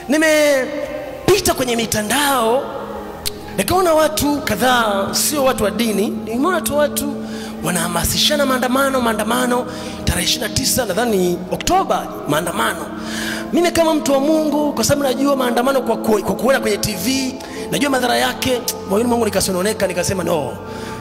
Nimepita kwenye mitandao nikaona watu kadhaa, sio watu wa dini, nimeona tu watu wanahamasishana maandamano tarehe 29 nadhani Oktoba, maandamano. Mimi kama mtu wa Mungu, kwa sababu najua maandamano kwa kuona kwenye TV, najua madhara yake, moyoni mwangu nikasononeka, nikasema no,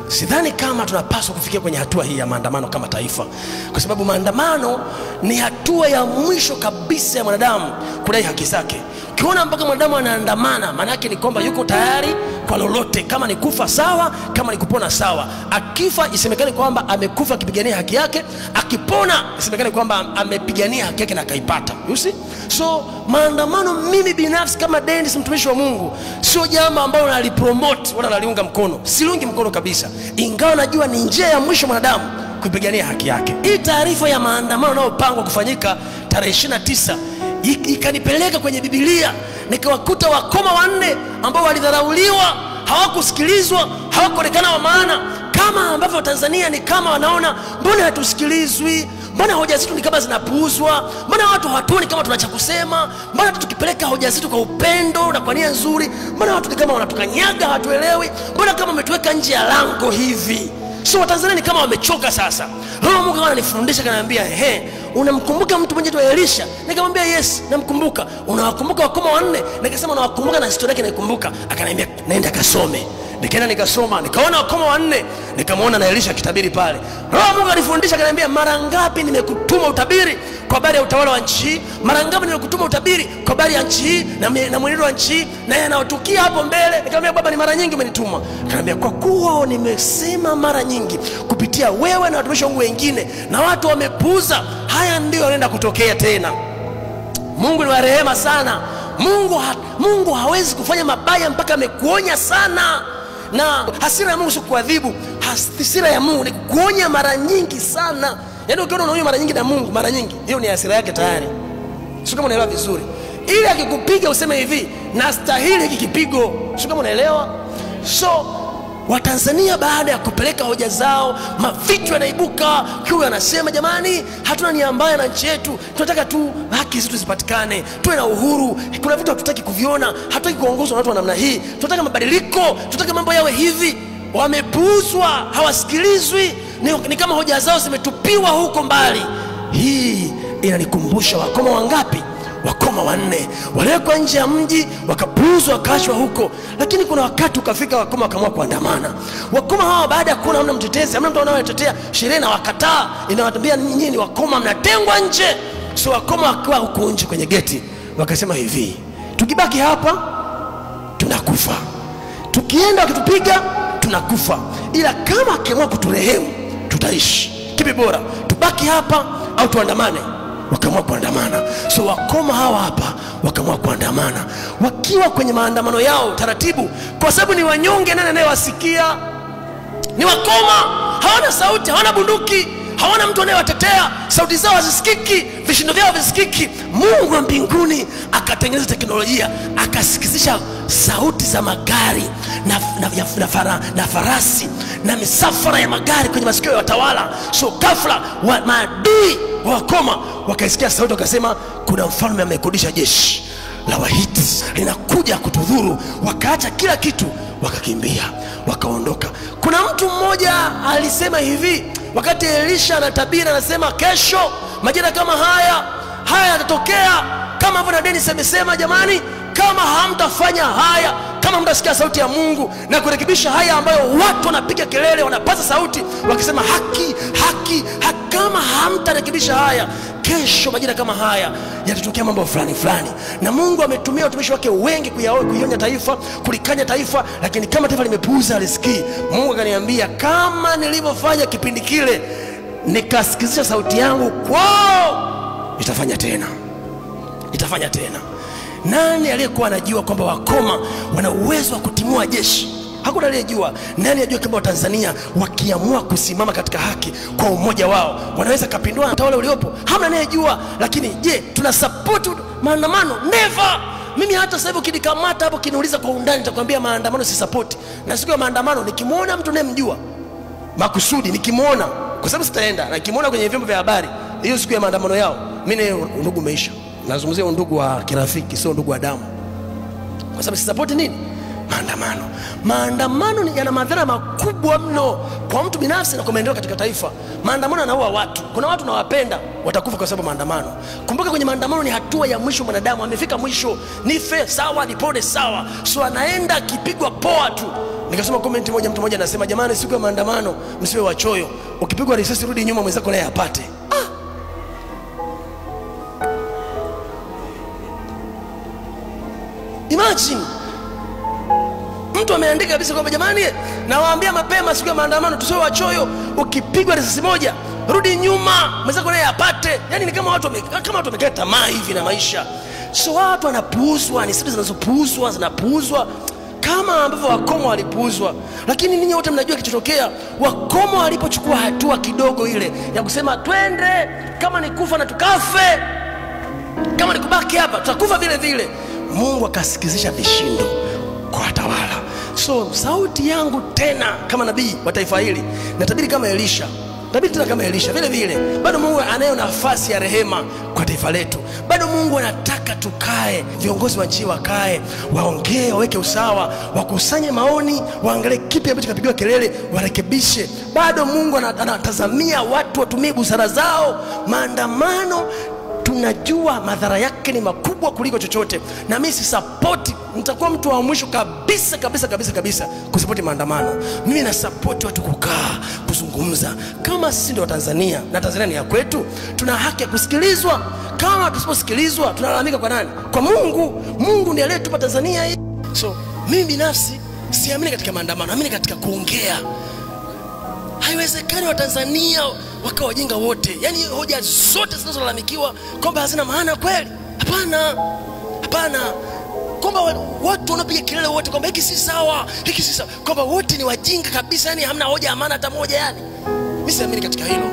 sidhani kama tunapaswa kufikia kwenye hatua hii ya maandamano kama taifa, kwa sababu maandamano ni hatua ya mwisho kabisa ya mwanadamu kudai haki zake. Ukiona mpaka mwanadamu anaandamana, maana yake ni kwamba yuko tayari kwa lolote, kama ni kufa sawa, kama ni kupona sawa. Akifa isemekane kwamba amekufa akipigania haki yake, akipona isemekane kwamba amepigania haki yake na akaipata. You see? So maandamano, mimi binafsi kama Dennis mtumishi wa Mungu, sio jambo ambalo nalipromote wala naliunga mkono. Siungi mkono kabisa, ingawa najua ni njia ya mwisho mwanadamu kupigania haki yake. Hii taarifa ya maandamano yanayopangwa kufanyika tarehe 29 ikanipeleka kwenye Biblia, nikawakuta wakoma 4 ambao walidharauliwa, hawakusikilizwa, hawakuonekana wa maana. Kama ambavyo Tanzania ni kama wanaona, mbona hatusikilizwi, mbona hoja zetu ni kama zinapuuzwa, mbona watu hatuoni kama tunacha kusema, mbona tukipeleka hoja zetu kwa upendo na kwa nia nzuri, mbona watu ni kama wanatukanyaga, hatuelewi, mbona kama umetuweka nje ya lango hivi. So Watanzania ni kama wamechoka sasa. Roho Mungu ananifundisha, kananiambia, unamkumbuka mtu mmoja tu Elisha? Nikamwambia yes, namkumbuka. Unawakumbuka wakoma 4? Nikasema nawakumbuka na historia yake naikumbuka. Akaniambia naenda kasome. Nikaenda nikasoma, nikaona wakoma 4, nikamwona na Elisha kitabiri pale. Roho Mungu anifundisha, kananiambia, mara ngapi nimekutuma utabiri kwa habari ya utawala wa nchi hii, mara ngapi nimekutuma utabiri kwa habari ya nchi hii na mwenendo wa nchi hii na yanayotukia hapo mbele. Nikamwambia Baba, ni mara nyingi umenituma. Akaniambia kwa kuwa nimesema mara nyingi kupitia wewe na watumishi wangu wengine na watu wamepuuza, haya ndio yanaenda kutokea tena. Mungu ni wa rehema sana. Mungu hawezi kufanya mabaya mpaka amekuonya sana. Na hasira ya Mungu si kuadhibu, hasira ya Mungu ni kuonya mara nyingi sana. Yaani ukiona unaonya mara nyingi na Mungu mara nyingi, hiyo ni hasira yake tayari. Sio kama unaelewa vizuri. Ili akikupiga useme hivi, nastahili hiki kipigo. Sio kama unaelewa. So Watanzania baada ya kupeleka hoja zao, mavitu yanaibuka. Huyu anasema jamani, hatuna nia mbaya na nchi yetu, tunataka tu haki zetu zipatikane, tuwe na uhuru. Kuna vitu hatutaki kuviona, hatutaki kuongozwa na watu wa namna hii, tunataka mabadiliko, tunataka mambo yawe hivi. Wamepuuzwa, hawasikilizwi, ni kama hoja zao zimetupiwa huko mbali. Hii inanikumbusha wakoma wangapi? Wakoma 4 walikuwa nje ya mji, wakapuuzwa, wakashwa huko. Lakini kuna wakati ukafika wakoma wakaamua kuandamana. Wakoma hawa baada ya kuona hamna mtetezi, hamna mtu anayetetea sheria na wakataa, inawaambia nyinyi ni wakoma, mnatengwa nje. So wakoma wakawa huko nje kwenye geti, wakasema hivi, tukibaki hapa tunakufa, tukienda wakitupiga tunakufa, ila kama akiamua kuturehemu tutaishi. Kipi bora, tubaki hapa au tuandamane? Wakaamua kuandamana. So wakoma hawa hapa wakaamua kuandamana. Wakiwa kwenye maandamano yao taratibu, kwa sababu ni wanyonge, nani anayewasikia? Ni wakoma, hawana sauti, hawana bunduki, hawana mtu anayewatetea, sauti zao hazisikiki, vishindo vyao visikiki. Mungu wa mbinguni akatengeneza teknolojia, akasikizisha sauti za magari na farasi na misafara ya magari kwenye masikio ya watawala. So ghafla maadui wa wakoma wakaisikia sauti, wakasema kuna mfalme amekodisha jeshi la Wahiti linakuja kutudhuru. Wakaacha kila kitu, wakakimbia, wakaondoka. Kuna mtu mmoja alisema hivi, wakati Elisha anatabiri, anasema kesho majira kama haya yatatokea, kama ambavyo Dennis amesema. Jamani, kama hamtafanya haya, kama mtasikia sauti ya Mungu na kurekebisha haya ambayo watu wanapiga kelele, wanapaza sauti wakisema haki, kama hamtarekebisha haya, kesho majira kama haya yatatokea mambo fulani. Na Mungu ametumia watumishi wake wengi kuionya taifa, kulikanya taifa, lakini kama taifa limepuuza, alisikii. Mungu akaniambia, kama nilivyofanya kipindi kile nikasikizisha sauti yangu kwao, nitafanya tena. Nani aliyekuwa anajua kwamba wakoma wana uwezo wa kutimua jeshi? Hakuna aliyejua. Nani ajua kwamba Watanzania wakiamua kusimama katika haki kwa umoja wao wanaweza kapindua utawala uliopo? Hamna anayejua. Lakini je, tuna support maandamano? Never. Mimi hata sasa hivi ukinikamata hapo kiniuliza kwa undani, nitakwambia maandamano si support. Na siku ya maandamano nikimuona mtu ninayemjua makusudi, nikimuona, kwa sababu sitaenda, na nikimuona kwenye vyombo vya habari hiyo siku ya maandamano yao, mimi ndugu umeisha. nazungumzia undugu wa kirafiki, sio undugu wa damu. Kwa sababu sisapoti nini? Maandamano. Maandamano yana madhara makubwa mno kwa mtu binafsi na kwa maendeleo katika taifa. Maandamano yanaua watu. Kuna watu nawapenda watakufa kwa sababu maandamano. Kumbuka kwenye maandamano ni hatua ya mwisho, mwanadamu amefika mwisho. Nife sawa, nipone sawa. So anaenda akipigwa poa tu. Nikasoma comment moja, mtu mmoja anasema jamani, siku ya maandamano msiwe wachoyo. Ukipigwa risasi rudi nyuma mwenzako naye apate. Imagine mtu ameandika kabisa kwamba jamani, nawaambia mapema siku ya maandamano tusiwe wachoyo, ukipigwa risasi moja rudi nyuma mwenzako naye apate. Yani ni kama watu wamekata tamaa hivi na maisha. So watu wanapuuzwa, ni siri zinapuuzwa kama ambavyo wakoma walipuuzwa. Lakini ninyi wote mnajua kilichotokea. Wakoma walipochukua hatua kidogo ile ya kusema twende, kama ni kufa na tukafe, kama ni kubaki hapa tutakufa vile vile, Mungu akasikizisha vishindo kwa watawala. So sauti yangu tena kama nabii wa taifa hili, natabiri kama Elisha. Nabii tena kama Elisha vile vile. Bado Mungu anayo nafasi ya rehema kwa taifa letu. Bado Mungu anataka tukae, viongozi wa nchi wakae, waongee, waweke usawa, wakusanye maoni, waangalie kipi ambacho kinapigiwa kelele, warekebishe. Bado Mungu anatazamia watu watumie busara zao. Maandamano tunajua madhara yake ni makubwa kuliko chochote, na mimi sisapoti. Nitakuwa mtu wa mwisho kabisa kusapoti maandamano. Mimi na support watu kukaa, kuzungumza. Kama sisi ndio Tanzania na Tanzania ni ya kwetu, tuna haki ya kusikilizwa. Kama tusiposikilizwa tunalalamika kwa nani? Kwa Mungu. Mungu ndiye aliyetupa Tanzania hii. So mimi binafsi siamini katika maandamano, naamini katika kuongea. Haiwezekani wa Tanzania wakawa wajinga wote. Yani hoja zote zinazolalamikiwa kwamba hazina maana kweli. Hapana. Kwamba watu wanapiga kelele wote kwamba hiki si sawa, kwamba wote ni wajinga kabisa, yani hamna hoja ya maana hata moja yani. Mimi siamini katika hilo.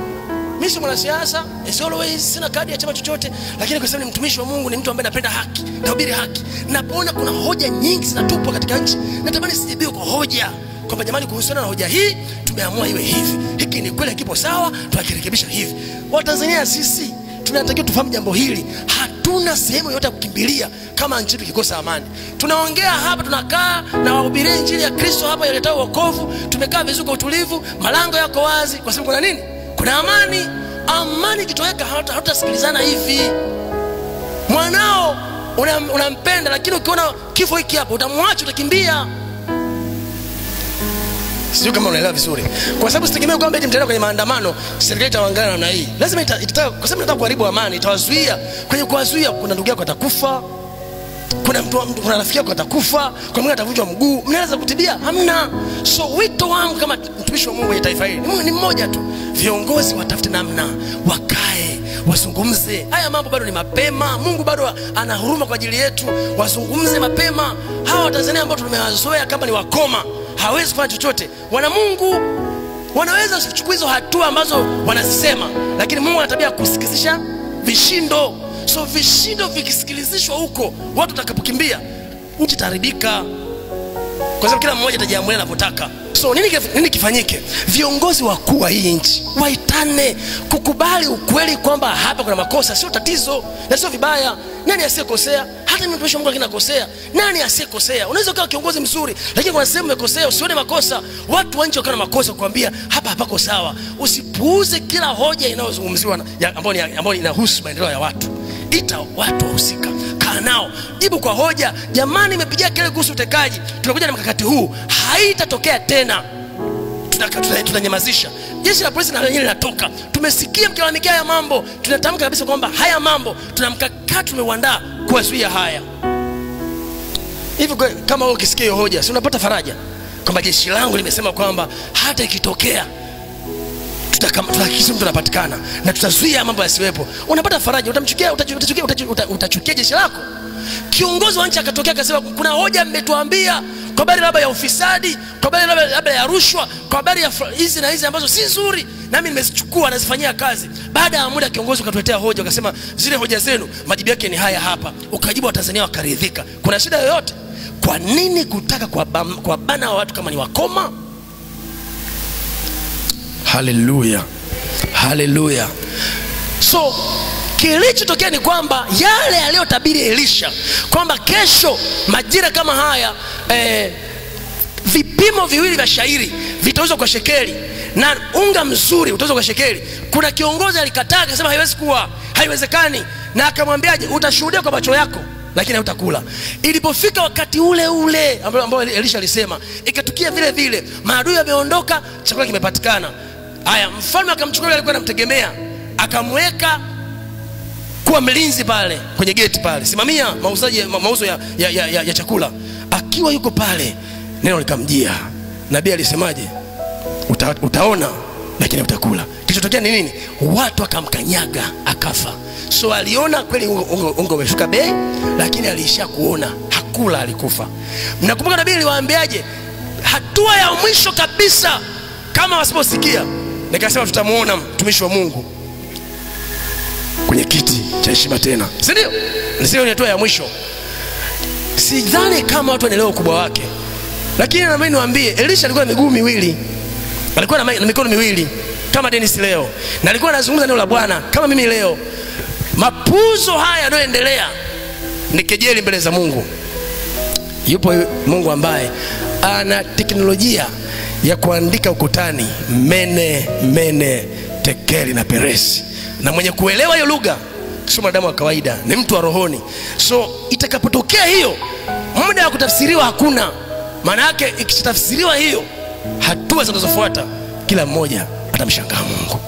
Mimi si mwanasiasa, as always sina kadi ya chama chochote, lakini kwa sababu ni mtumishi wa Mungu, ni mtu ambaye napenda haki, nahubiri haki. Napoona kuna hoja nyingi zinatupwa katika nchi, natamani sijibiwe kwa hoja. Kwamba jamani, kuhusiana na hoja hii tumeamua iwe hivi. Hiki ni kweli kipo sawa, tunakirekebisha hivi. Watanzania sisi tunatakiwa tufahamu jambo hili. Hatuna sehemu yote ya kukimbilia kama nchi yetu ikikosa amani. Tunaongea hapa, tunakaa na wahubiri injili ya Kristo hapa iletao wokovu. Tumekaa vizuri kwa utulivu, malango yako wazi kwa sababu kuna nini? Kuna amani. Amani kitoweka hatasikilizana hivi. Mwanao unampenda, lakini ukiona kifo hiki hapa utamwacha, utakimbia. Sio kama unaelewa vizuri. Kwa sababu sitegemea kwamba eti mtaenda kwenye maandamano serikali itawaangana namna hii. Lazima itataka, kwa sababu inataka kuharibu amani, itawazuia. Kwenye kuwazuia kuna ndugu yako atakufa. Kuna rafiki yako atakufa, kwa mwingine atavunjwa mguu. Mnaweza kutibia? Hamna. So wito wangu kama mtumishi wa Mungu kwenye taifa hili ni mmoja tu. Viongozi watafute namna, wakae, wazungumze. Haya mambo bado ni mapema. Mungu bado ana huruma kwa ajili yetu. Wazungumze mapema. Hawa Tanzania ambao tumewazoea kama ni wakoma, hawezi kufanya chochote. Wana Mungu wanaweza kuchukua hizo hatua ambazo wanazisema, lakini Mungu ana tabia kusikizisha vishindo. So vishindo vikisikilizishwa huko, watu watakapokimbia, nchi itaharibika. Kwa sababu kila mmoja atajiamulia anapotaka. So nini kifanyike? Viongozi wakuu wa hii nchi waitane, kukubali ukweli kwamba hapa kuna makosa. Sio tatizo na sio vibaya. Nani asiyekosea? Hata mimi mtumishi wa Mungu akinakosea, nani asiyekosea? Unaweza kuwa kiongozi mzuri, lakini kuna sehemu umekosea, usione makosa. Watu wa nchi wakana makosa kuambia hapa hapako sawa. Usipuuze kila hoja inayozungumziwa ambayo inahusu maendeleo ya watu. Ita watu wahusika, kaa nao, jibu kwa hoja. Jamani, nimepigia kelele kuhusu utekaji, tumekuja na mkakati huu, haitatokea tena. Tunanyamazisha. Jeshi la polisi na lenyewe linatoka. Tumesikia mkilalamikia haya mambo, tunatamka kabisa kwamba haya mambo tuna mkakati tumeuandaa kuwazuia haya. Hivi kama wewe ukisikia hiyo hoja, si unapata faraja kwamba jeshi langu limesema kwamba hata ikitokea tutahakikisha mtu anapatikana na tutazuia mambo yasiwepo. Unapata faraja. Utachukia jeshi lako? Kiongozi wa nchi akatokea akasema kuna hoja mmetuambia kwa habari labda ya ufisadi, kwa habari labda ya rushwa, kwa habari ya hizi na hizi ambazo si nzuri, nami nimezichukua nazifanyia kazi. Baada ya muda kiongozi ukatuletea hoja ukasema zile hoja zenu majibu yake ni haya hapa. Ukajibu Watanzania wakaridhika. Kuna shida yoyote? Kwa nini kutaka kwa bana wa watu kama ni wakoma? Haleluya. So Kilichotokea ni kwamba yale aliyotabiri Elisha kwamba kesho majira kama haya vipimo viwili vya shairi vitauzwa kwa shekeli na unga mzuri utauzwa kwa shekeli, kuna kiongozi alikataa akasema haiwezi kuwa, haiwezekani, na akamwambiaje, utashuhudia kwa macho yako lakini hutakula. Ilipofika wakati ule ule ambao Elisha alisema, ikatukia vile vile, maadui yameondoka, chakula kimepatikana. Haya, mfalme akamchukua yule alikuwa anamtegemea, akamweka kuwa mlinzi pale kwenye geti pale, simamia mauzo ya chakula. Akiwa yuko pale, neno likamjia. Nabii alisemaje? Utaona lakini utakula. Kilichotokea ni nini? Watu wakamkanyaga akafa. So aliona kweli unga umeshuka bei, lakini aliisha kuona, hakula, alikufa. Mnakumbuka nabii aliwaambiaje? Hatua ya mwisho kabisa kama wasiposikia, nikasema tutamuona mtumishi wa Mungu kwenye kiti cha heshima tena, si ndio? Nisio ni hatua ya mwisho. Sidhani kama watu wanaelewa ukubwa wake, lakini na mimi niwaambie, Elisha alikuwa na miguu miwili, alikuwa na mikono miwili kama Dennis leo, na alikuwa anazungumza neno la Bwana kama mimi leo. Mapuzo haya yanayoendelea ni kejeli mbele za Mungu. Yupo Mungu ambaye ana teknolojia ya kuandika ukutani mene tekeli na peresi, na mwenye kuelewa hiyo lugha sio mwanadamu wa kawaida, ni mtu wa rohoni. So itakapotokea hiyo, muda wa kutafsiriwa hakuna. Maana yake ikitafsiriwa hiyo, hatua zinazofuata kila mmoja atamshangaa Mungu.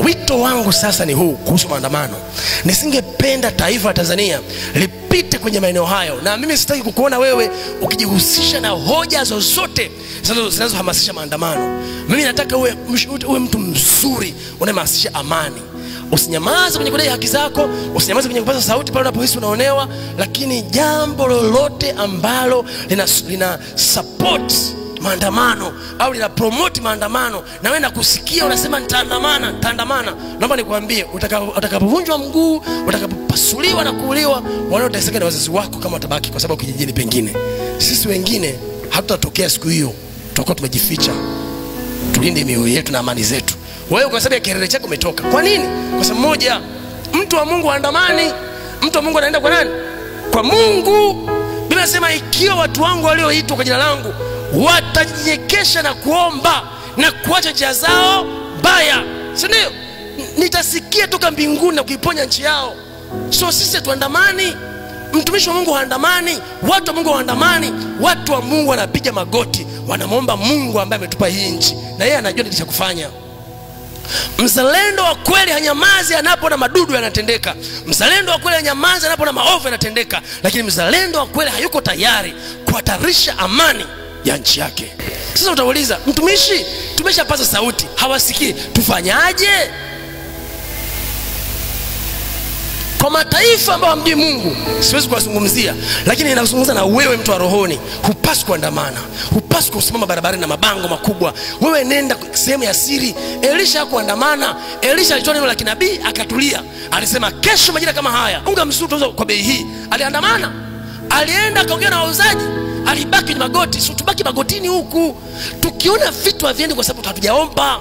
Wito wangu sasa ni huu kuhusu maandamano. Nisingependa taifa la Tanzania lipite kwenye maeneo hayo, na mimi sitaki kukuona wewe ukijihusisha na hoja zozote zinazohamasisha maandamano. Mimi nataka uwe mtu mzuri unayehamasisha amani. Usinyamaze kwenye kudai haki zako, usinyamaze kwenye kupaza sauti pale unapohisi unaonewa, lakini jambo lolote ambalo lina support maandamano au lina promote maandamano, na wewe nakusikia unasema nitaandamana, naomba nikwambie, utakapovunjwa mguu, utakapopasuliwa na kuuliwa, wanaoteseka na wazazi wako kama watabaki, kwa sababu kijijini pengine. Sisi wengine hatutatokea siku hiyo, tutakuwa tumejificha. Tulinde mioyo yetu na amani zetu. Wewe kwa sababu ya kelele chako umetoka. Kwa nini? Kwa sababu moja, mtu wa Mungu haandamani. Mtu wa Mungu anaenda kwa nani? Kwa Mungu. Biblia inasema ikiwa watu wangu walioitwa kwa jina langu watajikesha na kuomba na kuacha njia zao mbaya, si ndio? Nitasikia toka mbinguni na kuiponya nchi yao. So sisi tuandamani. Mtumishi wa Mungu haandamani, watu wa Mungu haandamani. Watu wa Mungu wanapiga magoti, wanamwomba Mungu ambaye ametupa hii nchi, na yeye anajua nini cha kufanya. Mzalendo wa kweli hanyamazi anapoona madudu yanatendeka. Mzalendo wa kweli hanyamazi anapoona maovu yanatendeka, lakini mzalendo wa kweli hayuko tayari kuhatarisha amani ya nchi yake. Sasa utauliza, mtumishi, tumeshapaza sauti, hawasikii, tufanyaje? Kwa mataifa ambao hamjui Mungu siwezi kuwazungumzia, lakini ninazungumza na wewe, mtu wa rohoni. Hupaswi kuandamana, hupaswi kusimama barabarani na mabango makubwa. Wewe nenda sehemu ya siri. Elisha hakuandamana. Elisha alitoa neno la kinabii akatulia. Alisema kesho majira kama haya unga mzuri utauzwa kwa bei hii. Aliandamana, alienda akaongea na wauzaji, alibaki kwenye magoti. Sio tubaki magotini huku tukiona vitu haviendi kwa sababu hatujaomba.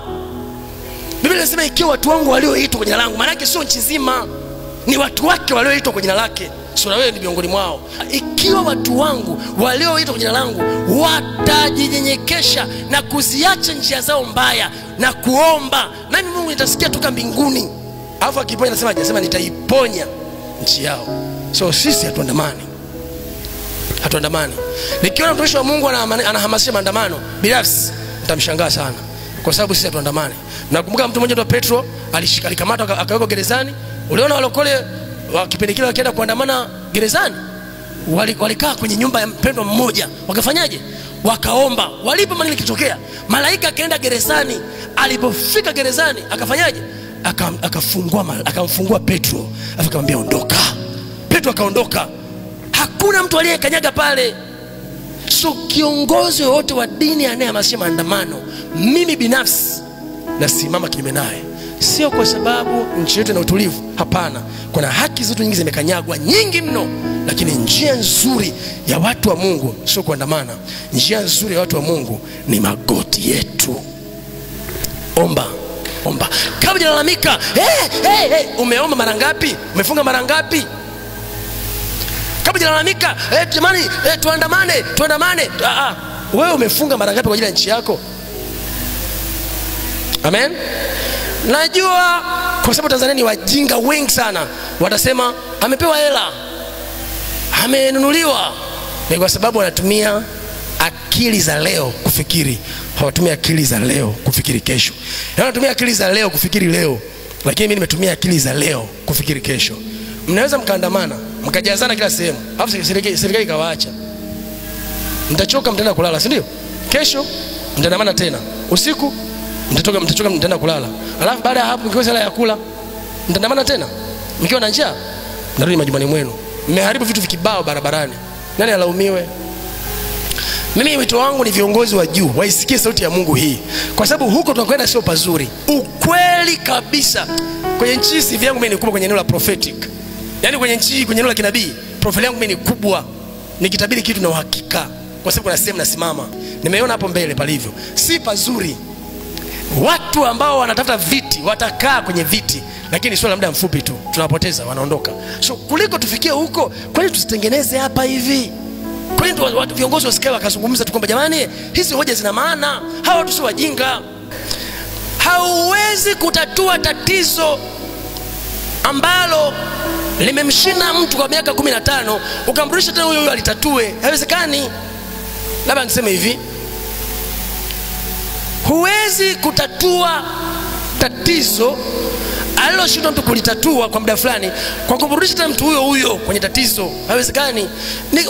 Biblia inasema ikiwa watu wangu walioitwa kwa jina langu, maana yake sio nchi nzima, ni watu wake walioitwa kwa jina lake. Sio wewe ni miongoni mwao. Ikiwa watu wangu walioitwa kwa jina langu watajinyenyekesha na kuziacha njia zao mbaya na kuomba, nani Mungu nitasikia toka mbinguni. Alafu akiponya anasemaje? Anasema nitaiponya nchi yao. So sisi hatuandamani. Nikiona mtumishi wa Mungu anahamasisha maandamano, binafsi nitamshangaa sana, kwa sababu sisi hatuandamani. Nakumbuka mtu mmoja wa Petro alikamatwa akawekwa gerezani. Uliona walokole wa kipindi kile wakienda kuandamana gerezani, walikaa kwenye nyumba ya mpendwa mmoja, wakafanyaje? Wakaomba. Walipo maneno kitokea, malaika akaenda gerezani. Alipofika gerezani akafanyaje? Akamfungua Petro, akamwambia ondoka. Petro akaondoka. Hakuna mtu aliyekanyaga pale. So kiongozi wote wa dini anayehamasisha maandamano, mimi binafsi nasimama kinyume naye. Sio kwa sababu nchi yetu ina utulivu, hapana. Kuna haki zetu nyingi zimekanyagwa, nyingi mno, lakini njia nzuri ya watu wa Mungu sio kuandamana. Njia nzuri ya watu wa Mungu ni magoti yetu. Omba, omba. Kabla hujalalamika, umeomba mara ngapi? Umefunga mara ngapi? Kabla hujalalamika, jamani, tuandamane. Wewe umefunga mara ngapi kwa ajili ya nchi yako? Amen. Najua kwa sababu Tanzania ni wajinga wengi sana, watasema amepewa hela, amenunuliwa. Ni kwa sababu wanatumia akili za leo kufikiri, hawatumia akili za leo kufikiri kesho. Wanatumia akili za leo kufikiri leo, lakini mimi nimetumia akili za leo kufikiri kesho. Mnaweza mkaandamana, mkajazana kila sehemu, alafu serikali ikawaacha. Mtachoka, mtaenda kulala, si ndio? Kesho mtaandamana tena. Usiku mtachoka, mtaenda kulala. Alafu baada ya hapo mkiwa sala ya kula, mtaandamana tena. Mkiwa na njaa, mtarudi majumbani mwenu. Mmeharibu vitu vikibao barabarani. Nani alaumiwe? Mimi wito wangu ni viongozi wa juu waisikie sauti ya Mungu hii, kwa sababu huko tunakwenda sio pazuri. Ukweli kabisa. Kwenye nchi CV yangu mimi ni kubwa kwenye eneo la prophetic. Yaani kwenye nchi, kwenye eneo la kinabii, profile yangu mimi ni kubwa. Nikitabiri kitu na uhakika, kwa sababu kuna sehemu nasimama. Nimeona hapo mbele palivyo. Si pazuri. Watu ambao wanatafuta viti watakaa kwenye viti, lakini swala muda mfupi tu tunawapoteza, wanaondoka. So kuliko tufikie huko, kwani tusitengeneze hapa hivi? Kwani watu viongozi wasikae wakazungumza tu kwamba jamani, hizi hoja zina maana, hawa watu si wajinga. Hauwezi kutatua tatizo ambalo limemshinda mtu kwa miaka 15 ukamrudisha tena huyo alitatue. Haiwezekani. Labda niseme hivi, huwezi kutatua tatizo aliloshinda mtu kulitatua kwa muda fulani kwa kumrudisha tena mtu huyo kwenye tatizo. Haiwezekani.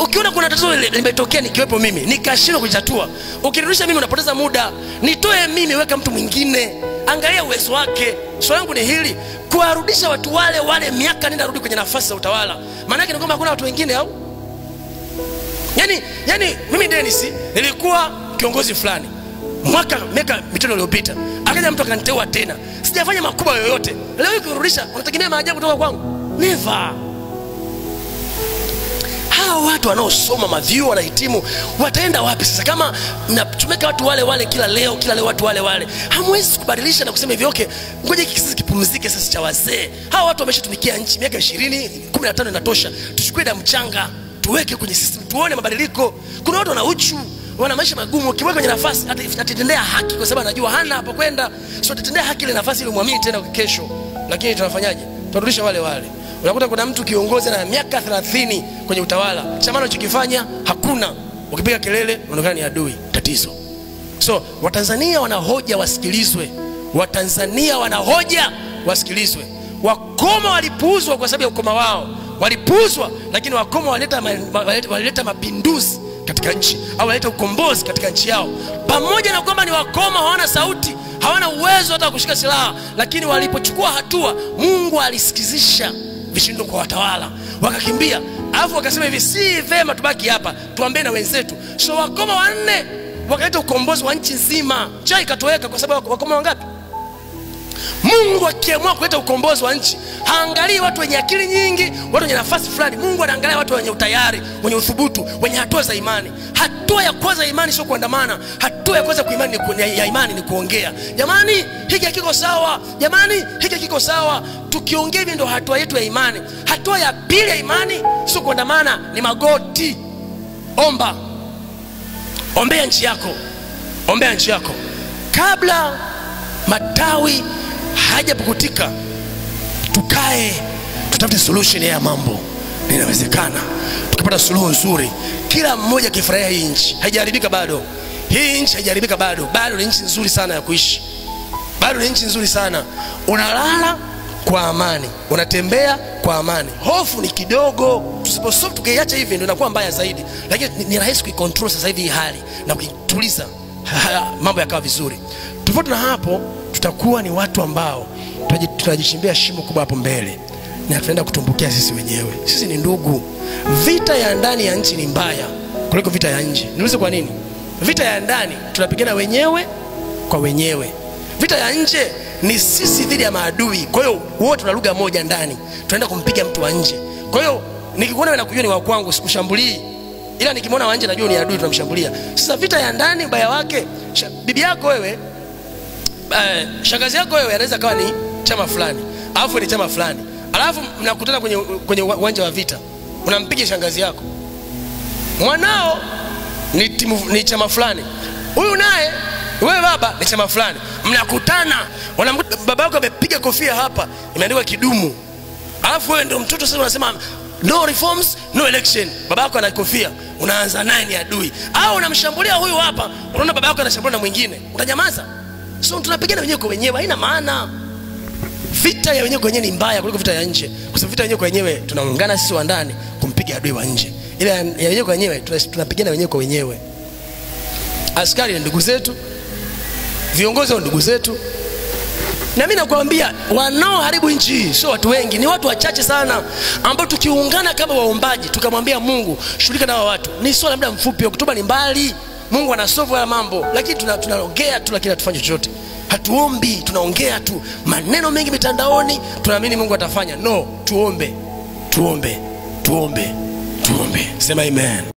Ukiona kuna tatizo limetokea nikiwepo mimi nikashindwa kulitatua, ukirudisha mimi unapoteza muda. Nitoe mimi, weka mtu mwingine, angalia uwezo wake. Swali langu ni hili, kuwarudisha watu wale miaka nenda rudi kwenye nafasi za utawala. Maana yake ni kwamba hakuna watu wengine au? Yani mimi Dennis nilikuwa kiongozi fulani miaka mitano iliyopita, akaja mtu akaniteua tena. Sijafanya makubwa yoyote. Leo hii kurudisha, unategemea maajabu kutoka kwangu? Never. Hao watu wanaosoma mavyuo wanahitimu wataenda wapi sasa kama mnatumeka watu wale kila leo watu wale? Hamwezi kubadilisha na kusema hivi, okay, ngoja kisasi kipumzike sasa cha wazee. Hao watu wameshatumikia nchi miaka 20, 15 inatosha. Tuchukue damu changa, tuweke kwenye system, tuone mabadiliko. Kuna watu wana uchu, wana maisha magumu, kiweka kwenye nafasi atatendea haki kwa sababu anajua hana hapo kwenda. So atatendea haki ile nafasi ile muamini tena kesho. Lakini tunafanyaje? Tunarudisha wale. Unakuta kuna mtu kiongozi na miaka 30 kwenye utawala, chama anachokifanya hakuna. Ukipiga kelele unaonekana ni adui. Tatizo. So Watanzania wanahoja wasikilizwe. Watanzania wanahoja wasikilizwe. Wakoma walipuuzwa kwa sababu ya ukoma wao. Walipuuzwa, lakini wakoma walileta mapinduzi katika nchi, au walileta ukombozi katika nchi yao. Pamoja na kwamba ni wakoma, hawana sauti, hawana uwezo hata kushika silaha, lakini walipochukua hatua, Mungu alisikizisha vishindo kwa watawala, wakakimbia. Alafu wakasema hivi, si vema tubaki hapa, tuambie na wenzetu. So wakoma 4 wakaleta ukombozi wa nchi nzima. Chai ikatoweka kwa sababu wakoma wangapi? Mungu akiamua kuleta ukombozi wa nchi, haangalii watu wenye akili nyingi, watu wenye nafasi fulani. Mungu anaangalia watu wenye utayari, wenye uthubutu, wenye hatua za imani. Hatua ya kwanza imani sio kuandamana. Hatua ya kwanza ya imani ni kuongea. Jamani, hiki hakiko sawa. Jamani, hiki hakiko sawa. Tukiongea hivi ndio hatua yetu ya imani. Hatua ya pili ya imani sio kuandamana, ni magoti. Omba. Ombea nchi yako. Ombea nchi yako. Kabla matawi hajapukutika, tukae tutafute solution ya mambo. Inawezekana tukapata suluhu nzuri, kila mmoja kifurahia hii nchi. Haijaribika bado. Hii nchi haijaribika bado. Bado ni nchi nzuri sana ya kuishi. Bado ni nchi nzuri sana. Unalala kwa amani, unatembea kwa amani. Hofu ni kidogo. Tusiposolve tukaiacha hivi ndio inakuwa mbaya zaidi. Lakini ni rahisi kuicontrol sasa hivi hii hali na kuituliza, mambo yakawa vizuri. Tofauti na hapo, tutakuwa ni watu ambao tunajichimbia shimo kubwa hapo mbele na tunaenda kutumbukia sisi wenyewe. Sisi ni ndugu. Vita ya ndani ya nchi ni mbaya kuliko vita ya nje. Niulize kwa nini? Vita ya ndani tunapigana wenyewe kwa wenyewe. Vita ya nje ni sisi dhidi ya maadui. Kwa hiyo wote tuna lugha moja ndani. Tunaenda kumpiga mtu wa nje. Kwa hiyo nikikuona wewe nakujua ni wa kwangu, sikushambulii. Ila nikimwona wa nje najua ni adui, tunamshambulia. Sasa vita ya ndani mbaya wake, bibi yako wewe shangazi yako wewe anaweza kawa ni chama fulani, alafu ni chama fulani, alafu mnakutana kwenye uwanja wa vita, unampiga shangazi yako. Mwanao ni chama fulani, huyu naye wewe baba ni chama fulani, mnakutana, baba yako amepiga kofia hapa imeandikwa Kidumu, alafu wewe ndio mtoto sasa unasema no reforms no election, baba yako ana kofia, unaanza naye ni adui. Au unamshambulia huyu hapa, unaona baba yako anashambulia na mwingine, utanyamaza? So tunapigana wenyewe kwa wenyewe, haina maana. Vita ya wenyewe kwa wenyewe ni mbaya kuliko vita ya nje, kwa sababu vita ya wenyewe kwa wenyewe tunaungana sisi wa ndani kumpiga adui wa nje, ile ya wenyewe kwa wenyewe tunapigana wenyewe kwa wenyewe. Askari ni ndugu zetu, viongozi wa ndugu zetu, na mimi nakwambia wanaoharibu nchi hii sio watu wengi, ni watu wachache sana, ambao tukiungana kama waombaji tukamwambia Mungu shughulika na watu, ni swala muda mfupi. Oktoba ni mbali, Mungu anasolve haya mambo, lakini tunaongea tu, lakini hatufanye chochote. Hatuombi, tunaongea tu maneno mengi mitandaoni, tunaamini Mungu atafanya. No, tuombe, tuombe, tuombe, tuombe. Sema amen.